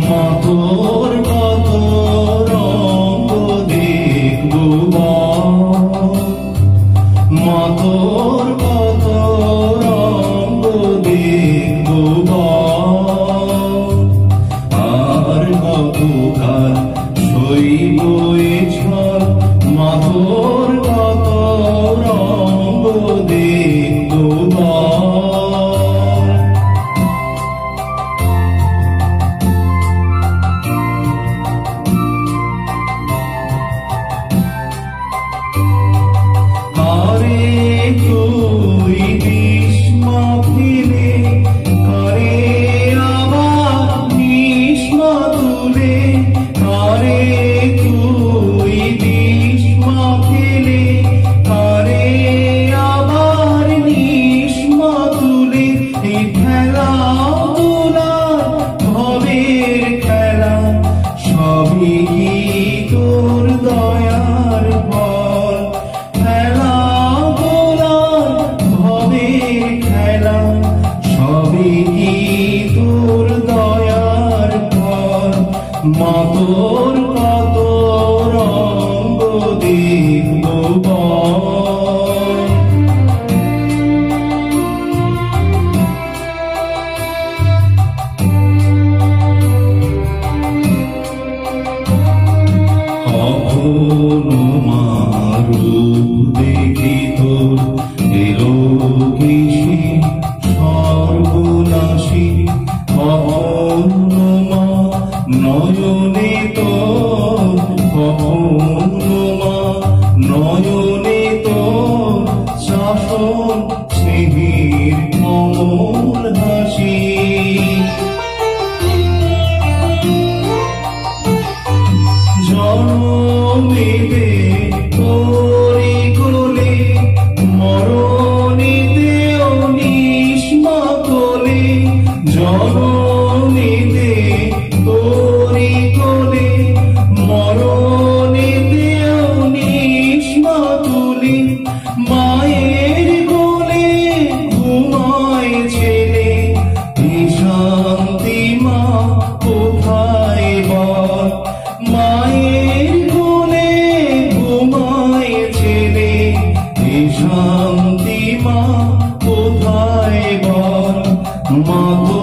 মা তোর কত রঙ দেখবো মা তোর কত রঙ দেখবো আর কতকাল সইব এ ঝড় মা তোর কত রঙ দেখবো তোর দয়ার ফল খেলা গোলার ভবের খেলা সবই কি তোর দয়ার ফল মা তোর কত রঙ দেখবো দেখি তোর এলো কিসি সর্বনাশী কখনো মা নয়নে তোর কখনো মা নয়নে তোর শাসন স্নেহের কমল হাসি জনমেতে তোরি কোলে মরণেতে অনিশ মা কোলে জনমেতে তোরি কোলে মরণেতে অনিশ মা কোলে মায়ের কোলে ঘুমায় ছেলে শান্তি মা কোথায় বল মায়ের কোলে ঘুমায় ছেলে শান্তি মা কোথায় বল মা।